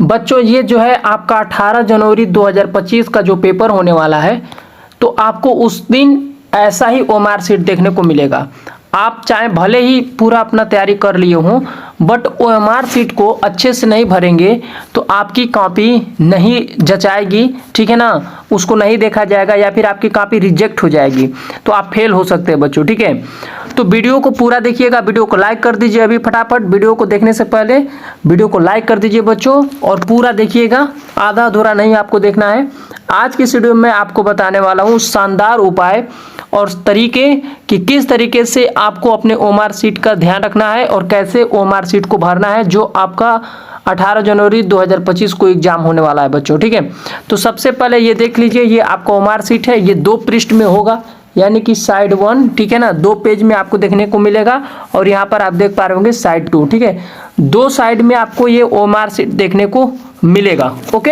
बच्चों ये जो है आपका 18 जनवरी 2025 का जो पेपर होने वाला है, तो आपको उस दिन ऐसा ही ओएमआर शीट देखने को मिलेगा। आप चाहे भले ही पूरा अपना तैयारी कर लिए हों, बट ओएमआर शीट को अच्छे से नहीं भरेंगे तो आपकी कॉपी नहीं जचाएगी, ठीक है ना, उसको नहीं देखा जाएगा या फिर आपकी कॉपी रिजेक्ट हो जाएगी, तो आप फेल हो सकते हैं बच्चों, ठीक है। तो वीडियो को पूरा देखिएगा, वीडियो को लाइक कर दीजिए अभी फटाफट। वीडियो को देखने से पहले वीडियो को लाइक कर दीजिए बच्चों और पूरा देखिएगा, आधा अधूरा नहीं आपको देखना है। आज की इस वीडियो में आपको बताने वाला हूँ शानदार उपाय और तरीके कि किस तरीके से आपको अपने ओएमआर शीट का ध्यान रखना है और कैसे ओएमआर शीट को भरना है जो आपका 18 जनवरी 2025 को एग्जाम होने वाला है बच्चों, ठीक है। तो सबसे पहले ये देख लीजिए, ये आपका ओएमआर शीट है, ये 2 पृष्ठ में होगा, यानी कि साइड 1, ठीक है ना, 2 पेज में आपको देखने को मिलेगा और यहाँ पर आप देख पा रहे होंगे साइड 2, ठीक है। 2 साइड में आपको ये ओएमआर शीट देखने को मिलेगा, ओके,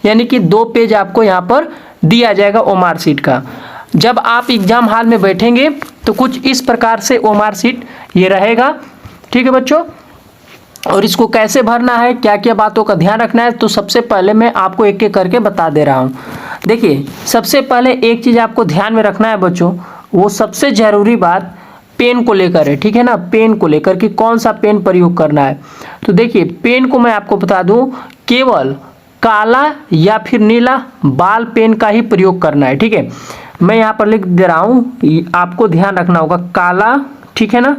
यानी कि 2 पेज आपको यहाँ पर दिया जाएगा ओएमआर शीट का। जब आप एग्जाम हॉल में बैठेंगे तो कुछ इस प्रकार से ओएमआर शीट ये रहेगा, ठीक है बच्चों। और इसको कैसे भरना है, क्या क्या बातों का ध्यान रखना है, तो सबसे पहले मैं आपको एक एक करके बता दे रहा हूँ। देखिए, सबसे पहले एक चीज़ आपको ध्यान में रखना है बच्चों, वो सबसे ज़रूरी बात पेन को लेकर है, ठीक है ना, पेन को लेकर कि कौन सा पेन प्रयोग करना है। तो देखिए, पेन को मैं आपको बता दूं, केवल काला या फिर नीला बाल पेन का ही प्रयोग करना है, ठीक है। मैं यहाँ पर लिख दे रहा हूँ, आपको ध्यान रखना होगा, काला, ठीक है ना,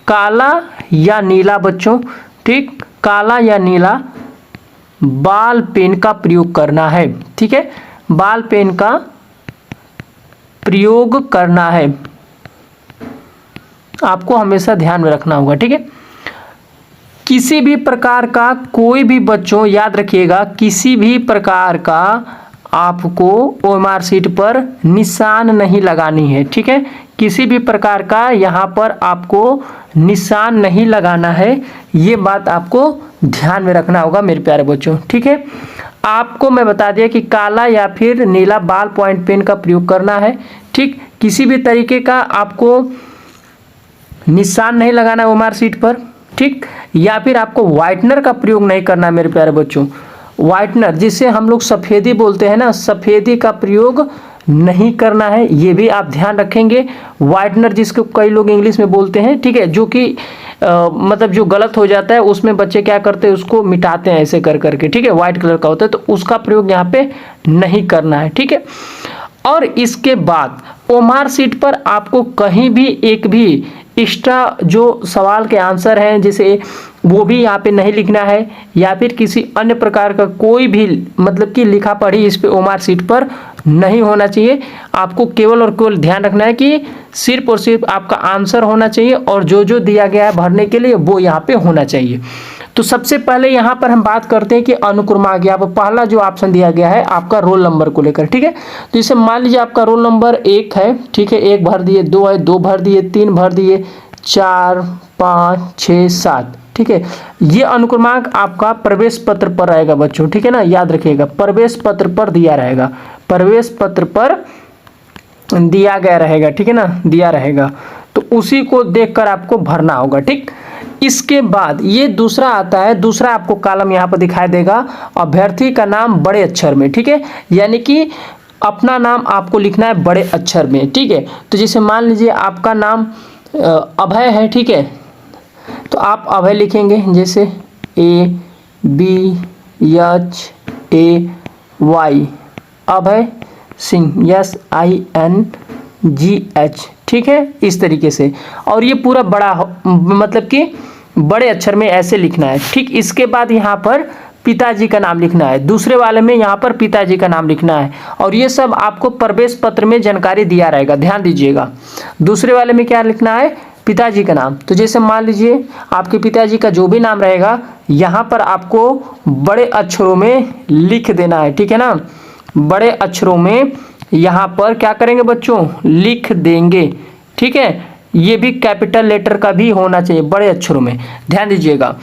काला या नीला बच्चों, ठीक, काला या नीला बाल पेन का प्रयोग करना है, ठीक है, बाल पेन का प्रयोग करना है, आपको हमेशा ध्यान में रखना होगा, ठीक है। किसी भी प्रकार का कोई भी बच्चों याद रखिएगा, किसी भी प्रकार का आपको ओएमआर शीट पर निशान नहीं लगानी है, ठीक है, किसी भी प्रकार का यहाँ पर आपको निशान नहीं लगाना है, ये बात आपको ध्यान में रखना होगा मेरे प्यारे बच्चों, ठीक है। आपको मैं बता दिया कि काला या फिर नीला बाल पॉइंट पेन का प्रयोग करना है, ठीक, किसी भी तरीके का आपको निशान नहीं लगाना है ओएमआर शीट पर, ठीक, या फिर आपको व्हाइटनर का प्रयोग नहीं करना है मेरे प्यारे बच्चों। व्हाइटनर जिसे हम लोग सफ़ेदी बोलते हैं ना, सफ़ेदी का प्रयोग नहीं करना है, ये भी आप ध्यान रखेंगे। व्हाइटनर जिसको कई लोग इंग्लिश में बोलते हैं, ठीक है, जो कि मतलब जो गलत हो जाता है उसमें बच्चे क्या करते हैं, उसको मिटाते हैं ऐसे कर करके, ठीक है, व्हाइट कलर का होता है, तो उसका प्रयोग यहाँ पे नहीं करना है, ठीक है। और इसके बाद ओएमआर शीट पर आपको कहीं भी एक भी एक्स्ट्रा जो सवाल के आंसर हैं जैसे वो भी यहाँ पे नहीं लिखना है, या फिर किसी अन्य प्रकार का कोई भी मतलब कि लिखा पढ़ी इस पे ओएमआर शीट पर नहीं होना चाहिए। आपको केवल और केवल ध्यान रखना है कि सिर्फ और सिर्फ आपका आंसर होना चाहिए और जो जो दिया गया है भरने के लिए वो यहाँ पे होना चाहिए। तो सबसे पहले यहाँ पर हम बात करते हैं कि अनुक्रमांक, यहाँ पर पहला जो ऑप्शन दिया गया है आपका रोल नंबर को लेकर, ठीक है। तो इसे मान लीजिए आपका रोल नंबर 1 है, ठीक है, 1 भर दिए, 2 है, 2 भर दिए, 3 भर दिए, 4 5 6 7, ठीक है। ये अनुक्रमांक आपका प्रवेश पत्र पर रहेगा बच्चों, ठीक है ना, याद रखिएगा, प्रवेश पत्र पर दिया रहेगा, प्रवेश पत्र पर दिया गया रहेगा, ठीक है ना, दिया रहेगा, तो उसी को देखकर आपको भरना होगा, ठीक। इसके बाद ये दूसरा आता है, दूसरा आपको कॉलम यहाँ पर दिखाई देगा, अभ्यर्थी का नाम बड़े अक्षर में, ठीक है, यानी कि अपना नाम आपको लिखना है बड़े अक्षर में, ठीक है। तो जैसे मान लीजिए आपका नाम अभय है, ठीक है, तो आप अभय लिखेंगे, जैसे ABHAY, अभय सिंह, SINGH, ठीक है, इस तरीके से। और ये पूरा बड़ा मतलब कि बड़े अक्षर में ऐसे लिखना है, ठीक। इसके बाद यहाँ पर पिताजी का नाम लिखना है, दूसरे वाले में यहाँ पर पिताजी का नाम लिखना है, और ये सब आपको प्रवेश पत्र में जानकारी दिया रहेगा, ध्यान दीजिएगा। दूसरे वाले में क्या लिखना है, पिताजी का नाम, तो जैसे मान लीजिए आपके पिताजी का जो भी नाम रहेगा यहाँ पर आपको बड़े अक्षरों में लिख देना है, ठीक है ना, बड़े अक्षरों में यहाँ पर क्या करेंगे बच्चों, लिख देंगे, ठीक है, ये भी कैपिटल लेटर का भी होना चाहिए, बड़े अक्षरों में, ध्यान दीजिएगा।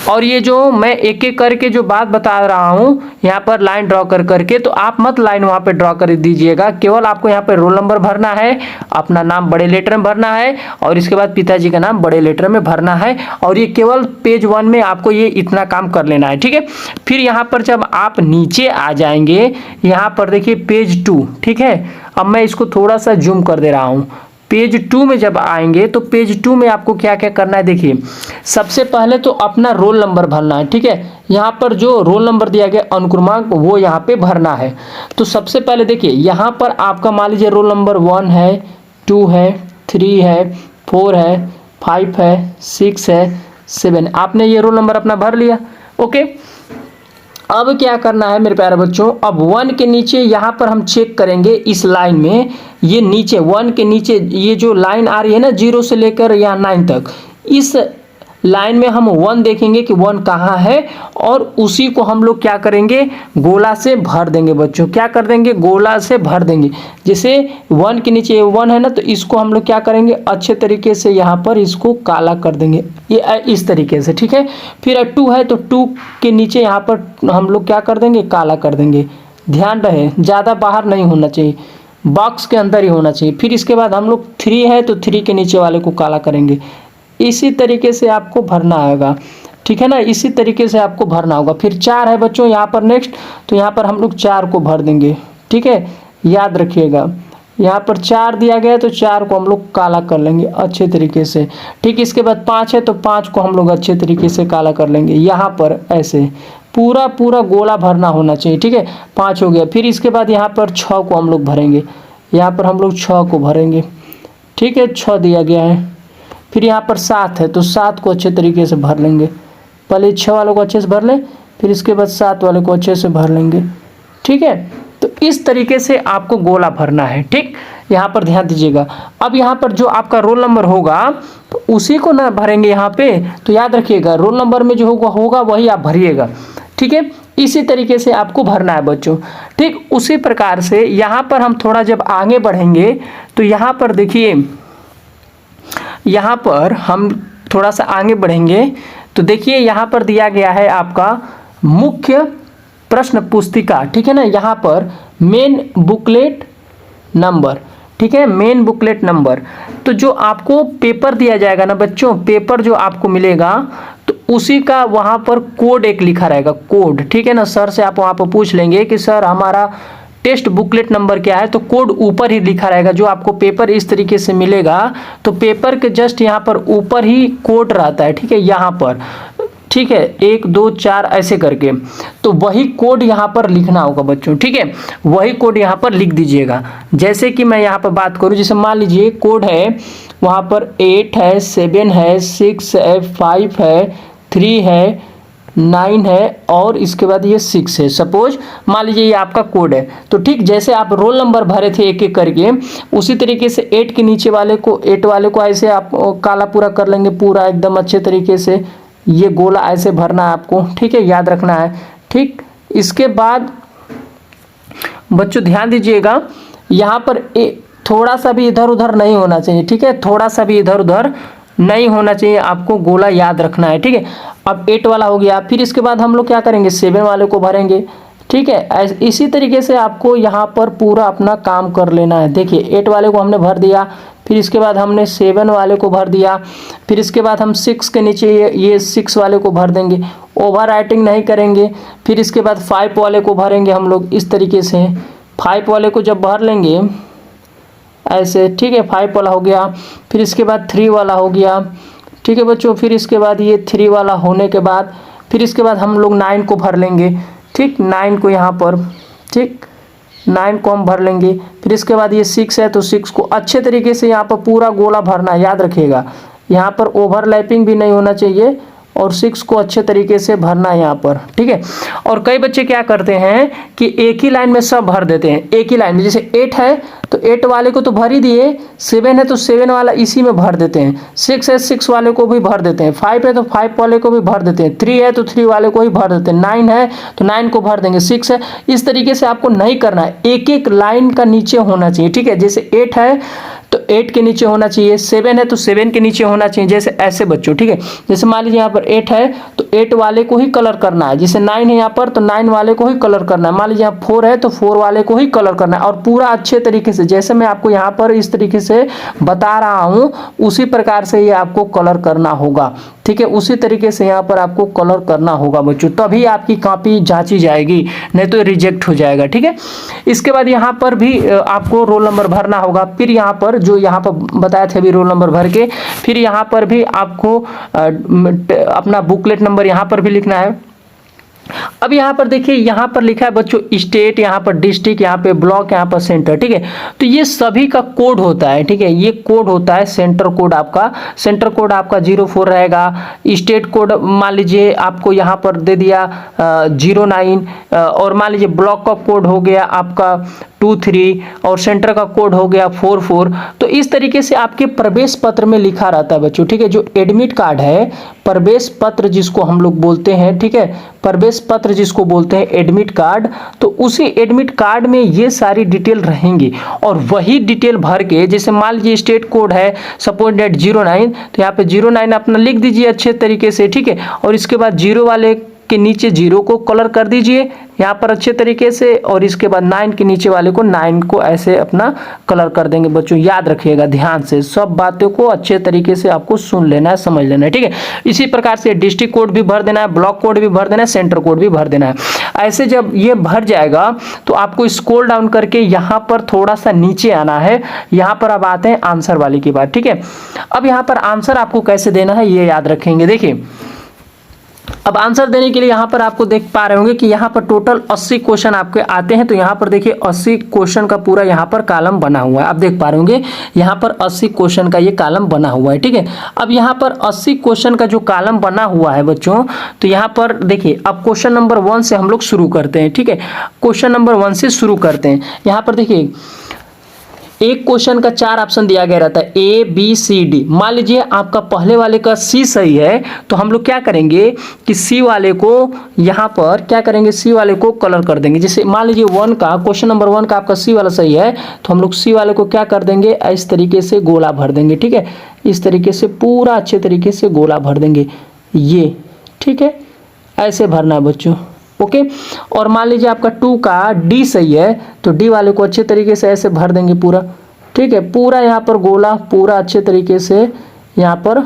और ये जो मैं एक एक करके जो बात बता रहा हूँ यहाँ पर लाइन ड्रॉ कर करके, तो आप मत लाइन वहाँ पे ड्रॉ कर दीजिएगा, केवल आपको यहाँ पे रोल नंबर भरना है, अपना नाम बड़े लेटर में भरना है और इसके बाद पिताजी का नाम बड़े लेटर में भरना है। और ये केवल पेज 1 में आपको ये इतना काम कर लेना है, ठीक है। फिर यहाँ पर जब आप नीचे आ जाएंगे, यहाँ पर देखिए पेज 2, ठीक है। अब मैं इसको थोड़ा सा जूम कर दे रहा हूँ। पेज 2 में जब आएंगे तो पेज 2 में आपको क्या क्या करना है, देखिए सबसे पहले तो अपना रोल नंबर भरना है, ठीक है। यहाँ पर जो रोल नंबर दिया गया अनुक्रमांक वो यहाँ पे भरना है। तो सबसे पहले देखिए यहाँ पर आपका मान लीजिए रोल नंबर 1 है, 2 है, 3 है, 4 है, 5 है, 6 है, 7, आपने ये रोल नंबर अपना भर लिया, ओके। अब क्या करना है मेरे प्यारे बच्चों, अब 1 के नीचे यहाँ पर हम चेक करेंगे इस लाइन में, ये नीचे 1 के नीचे ये जो लाइन आ रही है ना 0 से लेकर यहाँ 9 तक, इस लाइन में हम 1 देखेंगे कि 1 कहाँ है और उसी को हम लोग क्या करेंगे, गोला से भर देंगे बच्चों। क्या कर देंगे, गोला से भर देंगे। जैसे 1 के नीचे 1 है ना, तो इसको हम लोग क्या करेंगे, अच्छे तरीके से यहाँ पर इसको काला कर देंगे, ये इस तरीके से, ठीक है। फिर 2 है तो 2 के नीचे यहाँ पर हम लोग क्या कर देंगे, काला कर देंगे। ध्यान रहे ज़्यादा बाहर नहीं होना चाहिए, बॉक्स के अंदर ही होना चाहिए। फिर इसके बाद हम लोग 3 है तो 3 के नीचे वाले को काला करेंगे। इसी तरीके से आपको भरना होगा, ठीक है ना, इसी तरीके से आपको भरना होगा। फिर 4 है बच्चों यहाँ पर नेक्स्ट, तो यहाँ पर हम लोग 4 को भर देंगे, ठीक है। याद रखिएगा यहाँ पर 4 दिया गया तो 4 को हम लोग काला कर लेंगे अच्छे तरीके से, ठीक। इसके बाद 5 है तो 5 को हम लोग अच्छे तरीके से काला कर लेंगे। यहाँ पर ऐसे पूरा पूरा गोला भरना होना चाहिए, ठीक है। 5 हो गया। फिर इसके बाद यहाँ पर 6 को हम लोग भरेंगे, यहाँ पर हम लोग 6 को भरेंगे, ठीक है, 6 दिया गया है। फिर यहाँ पर 7 है तो 7 को अच्छे तरीके से भर लेंगे। पहले 6 वालों को अच्छे से भर लें, फिर इसके बाद 7 वाले को अच्छे से भर लेंगे, ठीक है। तो इस तरीके से आपको गोला भरना है, ठीक। यहाँ पर ध्यान दीजिएगा। अब यहाँ पर जो आपका रोल नंबर होगा तो उसी को ना भरेंगे यहाँ पे, तो याद रखिएगा रोल नंबर में जो होगा वही आप भरिएगा, ठीक है। इसी तरीके से आपको भरना है बच्चों, ठीक। उसी प्रकार से यहाँ पर हम थोड़ा जब आगे बढ़ेंगे तो यहाँ पर देखिए, यहाँ पर हम थोड़ा सा आगे बढ़ेंगे तो देखिए यहाँ पर दिया गया है आपका मुख्य प्रश्न पुस्तिका, ठीक है ना। यहाँ पर मेन बुकलेट नंबर, ठीक है, मेन बुकलेट नंबर। तो जो आपको पेपर दिया जाएगा ना बच्चों, पेपर जो आपको मिलेगा तो उसी का वहाँ पर कोड एक लिखा रहेगा, कोड, ठीक है ना। सर से आप वहाँ पर पूछ लेंगे कि सर हमारा टेस्ट बुकलेट नंबर क्या है, तो कोड ऊपर ही लिखा रहेगा। जो आपको पेपर इस तरीके से मिलेगा तो पेपर के जस्ट यहाँ पर ऊपर ही कोड रहता है, ठीक है, यहाँ पर, ठीक है, 1 2 4 ऐसे करके, तो वही कोड यहाँ पर लिखना होगा बच्चों, ठीक है। वही कोड यहाँ पर लिख दीजिएगा। जैसे कि मैं यहाँ पर बात करूँ, जैसे मान लीजिए कोड है वहाँ पर 8 है, 7 है, 6 है, 5 है, 3 है, 9 है और इसके बाद ये 6 है। सपोज मान लीजिए ये आपका कोड है, तो ठीक जैसे आप रोल नंबर भरे थे एक एक करके, उसी तरीके से 8 के नीचे वाले को, 8 वाले को ऐसे आप काला पूरा कर लेंगे, पूरा एकदम अच्छे तरीके से ये गोला ऐसे भरना है आपको, ठीक है, याद रखना है, ठीक। इसके बाद बच्चों ध्यान दीजिएगा, यहाँ पर थोड़ा सा भी इधर उधर नहीं होना चाहिए, ठीक है, थोड़ा सा भी इधर उधर नहीं होना चाहिए, आपको गोला याद रखना है, ठीक है। अब 8 वाला हो गया, फिर इसके बाद हम लोग क्या करेंगे, 7 वाले को भरेंगे, ठीक है। इसी तरीके से आपको यहाँ पर पूरा अपना काम कर लेना है। देखिए 8 वाले को हमने भर दिया, फिर इसके बाद हमने 7 वाले को भर दिया, फिर इसके बाद हम 6 के नीचे ये 6 वाले को भर देंगे, ओवर राइटिंग नहीं करेंगे। फिर इसके बाद 5 वाले को भरेंगे हम लोग इस तरीके से। 5 वाले को जब भर लेंगे ऐसे, ठीक है, 5 वाला हो गया। फिर इसके बाद 3 वाला हो गया, ठीक है बच्चों। फिर इसके बाद ये 3 वाला होने के बाद फिर इसके बाद हम लोग 9 को भर लेंगे, ठीक, 9 को यहाँ पर, ठीक, 9 को हम भर लेंगे। फिर इसके बाद ये 6 है तो 6 को अच्छे तरीके से यहाँ पर पूरा गोला भरना है, याद रखिएगा। यहाँ पर ओवरलैपिंग भी नहीं होना चाहिए और 6 को अच्छे तरीके से भरना है यहाँ पर, ठीक है। और कई बच्चे क्या करते हैं कि एक ही लाइन में सब भर देते हैं, एक ही लाइन में। जैसे 8 है तो 8 वाले को तो भर ही दिए, 7 है तो 7 वाला इसी में भर देते हैं, 6 है 6 वाले को भी भर देते हैं, 5 है तो 5 वाले को भी भर देते हैं, 3 है तो 3 वाले को ही भर देते हैं, 9 है तो 9 को भर देंगे, 6 है। इस तरीके से आपको नहीं करना है, एक एक लाइन का नीचे होना चाहिए, ठीक है। जैसे 8 है तो 8 के नीचे होना चाहिए, 7 है तो 7 के नीचे होना चाहिए, जैसे ऐसे बच्चों, ठीक है। जैसे मान लीजिए यहाँ पर 8 है तो 8 वाले को ही कलर करना है, जैसे 9 है यहाँ पर तो 9 वाले को ही कलर करना है, मान लीजिए यहाँ 4 है तो 4 वाले को ही कलर करना है, और पूरा अच्छे तरीके से जैसे मैं आपको यहाँ पर इस तरीके से बता रहा हूँ उसी प्रकार से ये आपको कलर करना होगा, ठीक है। उसी तरीके से यहाँ पर आपको कलर करना होगा बच्चों, तभी आपकी कॉपी जांची जाएगी, नहीं तो रिजेक्ट हो जाएगा, ठीक है। इसके बाद यहाँ पर भी आपको रोल नंबर भरना होगा। फिर यहाँ पर जो यहाँ पर बताया था अभी रोल नंबर भर के, फिर यहाँ पर भी आपको अपना बुकलेट नंबर यहाँ पर भी लिखना है। अब यहाँ पर देखिए, यहाँ पर लिखा है बच्चों स्टेट, यहाँ पर डिस्ट्रिक्ट, यहाँ पे ब्लॉक, यहाँ पर सेंटर, ठीक है। तो ये सभी का कोड होता है, ठीक है। ये कोड होता है सेंटर कोड आपका, सेंटर कोड आपका 04 रहेगा। स्टेट कोड मान लीजिए आपको यहाँ पर दे दिया 09, और मान लीजिए ब्लॉक का कोड हो गया आपका 23 और सेंटर का कोड हो गया 44। तो इस तरीके से आपके प्रवेश पत्र में लिखा रहता है बच्चों, ठीक है। जो एडमिट कार्ड है, प्रवेश पत्र जिसको हम लोग बोलते हैं, ठीक है, प्रवेश पत्र जिसको बोलते हैं एडमिट कार्ड, तो उसी एडमिट कार्ड में ये सारी डिटेल रहेंगी, और वही डिटेल भर के, जैसे मान लीजिए स्टेट कोड है सपोज डेट 09, तो यहाँ पे 09 अपना लिख दीजिए अच्छे तरीके से, ठीक है। और इसके बाद 0 वाले के नीचे 0 को कलर कर दीजिए यहाँ पर अच्छे तरीके से, और इसके बाद 9 के नीचे वाले को 9 को ऐसे अपना कलर कर देंगे बच्चों। याद रखिएगा ध्यान से, सब बातों को अच्छे तरीके से आपको सुन लेना है, समझ लेना है, ठीक है। इसी प्रकार से डिस्ट्रिक्ट कोड भी भर देना है, ब्लॉक कोड भी भर देना है, सेंटर कोड भी भर देना है। ऐसे जब ये भर जाएगा तो आपको स्क्रॉल डाउन करके यहाँ पर थोड़ा सा नीचे आना है। यहाँ पर अब आते हैं आंसर वाली की बात, ठीक है। अब यहाँ पर आंसर आपको कैसे देना है ये याद रखेंगे। देखिए, अब आंसर देने के लिए यहाँ पर आपको देख पा रहे होंगे कि यहाँ पर टोटल 80 क्वेश्चन आपके आते हैं। तो यहाँ पर देखिए 80 क्वेश्चन का पूरा यहाँ पर कॉलम बना हुआ है, आप देख पा रहे होंगे यहाँ पर 80 क्वेश्चन का ये कॉलम बना हुआ है, ठीक है। अब यहाँ पर 80 क्वेश्चन का जो कॉलम बना हुआ है बच्चों, तो यहाँ पर देखिए अब क्वेश्चन नंबर 1 से हम लोग शुरू करते हैं, ठीक है। क्वेश्चन नंबर 1 से शुरू करते हैं। यहाँ पर देखिए एक क्वेश्चन का 4 ऑप्शन दिया गया रहता है, A B C D। मान लीजिए आपका पहले वाले का C सही है, तो हम लोग क्या करेंगे कि C वाले को यहाँ पर क्या करेंगे, C वाले को कलर कर देंगे। जैसे मान लीजिए 1 का क्वेश्चन नंबर 1 का आपका C वाला सही है, तो हम लोग C वाले को क्या कर देंगे, इस तरीके से गोला भर देंगे, ठीक है। इस तरीके से पूरा अच्छे तरीके से गोला भर देंगे ये, ठीक है। ऐसे भरना है बच्चों, ओके। और मान लीजिए आपका 2 का D सही है, तो D वाले को अच्छे तरीके से ऐसे भर देंगे पूरा, ठीक है। पूरा यहाँ पर गोला पूरा अच्छे तरीके से यहाँ पर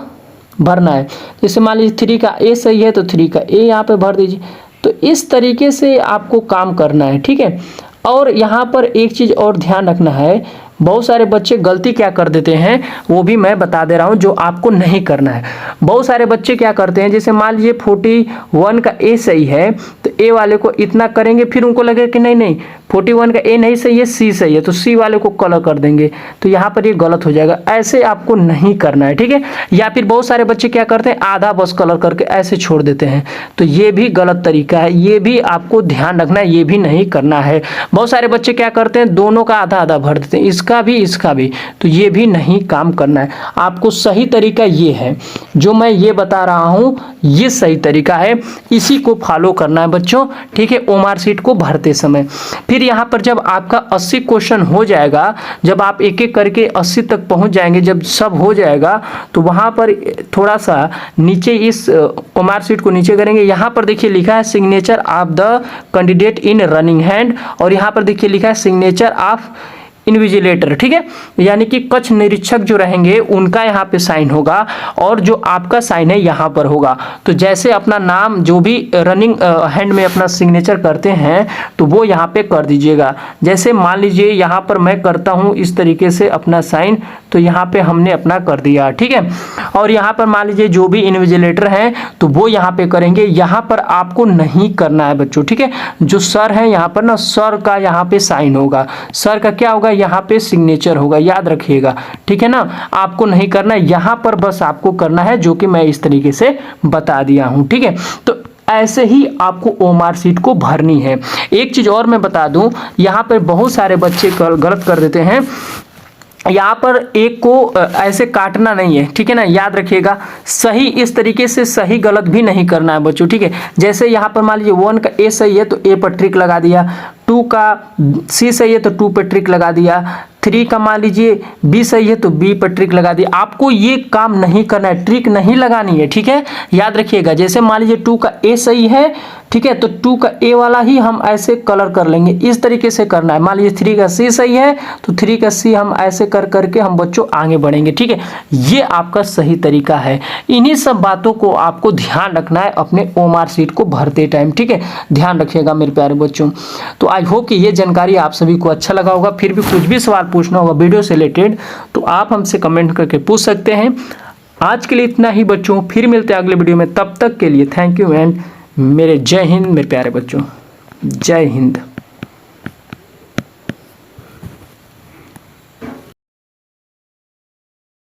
भरना है। जैसे मान लीजिए 3 का A सही है, तो 3 का A यहाँ पे भर दीजिए। तो इस तरीके से आपको काम करना है, ठीक है। और यहाँ पर एक चीज़ और ध्यान रखना है, बहुत सारे बच्चे गलती क्या कर देते हैं वो भी मैं बता दे रहा हूँ, जो आपको नहीं करना है। बहुत सारे बच्चे क्या करते हैं, जैसे मान लीजिए 41 का A सही है, तो A वाले को इतना करेंगे, फिर उनको लगेगा कि नहीं नहीं 41 का A नहीं सही है, C सही है, तो C वाले को कलर कर देंगे, तो यहाँ पर ये गलत हो जाएगा। ऐसे आपको नहीं करना है, ठीक है। या फिर बहुत सारे बच्चे क्या करते हैं, आधा बस कलर करके ऐसे छोड़ देते हैं, तो ये भी गलत तरीका है, ये भी आपको ध्यान रखना है, ये भी नहीं करना है। बहुत सारे बच्चे क्या करते हैं, दोनों का आधा आधा भर देते हैं, इसका भी, तो ये भी नहीं काम करना है। आपको सही तरीका ये है, जो मैं ये बता रहा हूँ ये सही तरीका है, इसी को फॉलो करना है बच्चों, ठीक है। ओएमआर शीट को भरते समय फिर यहाँ पर जब आपका 80 क्वेश्चन हो जाएगा, जब आप एक एक करके 80 तक पहुँच जाएंगे, जब सब हो जाएगा, तो वहाँ पर थोड़ा सा नीचे इस ओएमआर शीट को नीचे करेंगे। यहाँ पर देखिए लिखा है signature of the candidate in running hand, और यहाँ पर देखिए लिखा है सिग्नेचर ऑफ इन्विजिलेटर, ठीक है। यानी कि कक्ष निरीक्षक जो रहेंगे उनका यहाँ पे साइन होगा, और जो आपका साइन है यहाँ पर होगा। तो जैसे अपना नाम जो भी रनिंग हैंड में अपना सिग्नेचर करते हैं, तो वो यहाँ पे कर दीजिएगा। जैसे मान लीजिए यहाँ पर मैं करता हूँ इस तरीके से अपना साइन, तो यहाँ पे हमने अपना कर दिया, ठीक है। और यहाँ पर मान लीजिए जो भी इन्विजिलेटर हैं तो वो यहाँ पे करेंगे, यहाँ पर आपको नहीं करना है बच्चों, ठीक है। जो सर है यहाँ पर ना, सर का यहाँ पे साइन होगा, सर का क्या होगा, यहाँ पे सिग्नेचर होगा, याद रखिएगा, ठीक है ना। आपको नहीं करना, यहाँ पर बस आपको करना है जो कि मैं इस तरीके से बता दिया हूँ, ठीक है। तो ऐसे ही आपको ओएमआर शीट को भरनी है। एक चीज और मैं बता दूं, यहाँ पर बहुत सारे बच्चे गलत कर देते हैं, यहाँ पर एक को ऐसे काटना नहीं है, ठीक है ना, याद रखिएगा। सही इस तरीके से सही गलत भी नहीं करना है बच्चों, ठीक है। जैसे यहाँ पर मान लीजिए 1 का A सही है तो A पर ट्रिक लगा दिया, 2 का C सही है तो 2 पर ट्रिक लगा दिया, 3 का मान लीजिए बी सही है तो बी पर ट्रिक लगा दी। आपको ये काम नहीं करना है, ट्रिक नहीं लगानी है, ठीक है, याद रखिएगा। जैसे मान लीजिए 2 का ए सही है, ठीक है, तो 2 का ए वाला ही हम ऐसे कलर कर लेंगे, इस तरीके से करना है। मान लीजिए 3 का सी सही है तो 3 का सी हम ऐसे कर करके हम बच्चों आगे बढ़ेंगे, ठीक है। ये आपका सही तरीका है। इन्हीं सब बातों को आपको ध्यान रखना है अपने ओएमआर शीट को भरते टाइम, ठीक है, ध्यान रखिएगा मेरे प्यारे बच्चों। तो आई होप कि ये जानकारी आप सभी को अच्छा लगा होगा। फिर भी कुछ भी सवाल पूछना होगा वीडियो से रिलेटेड तो आप हमसे कमेंट करके पूछ सकते हैं। आज के लिए इतना ही बच्चों, फिर मिलते हैं अगले वीडियो में। तब तक के लिए थैंक यू एंड मेरे जय हिंद मेरे प्यारे बच्चों, जय हिंद।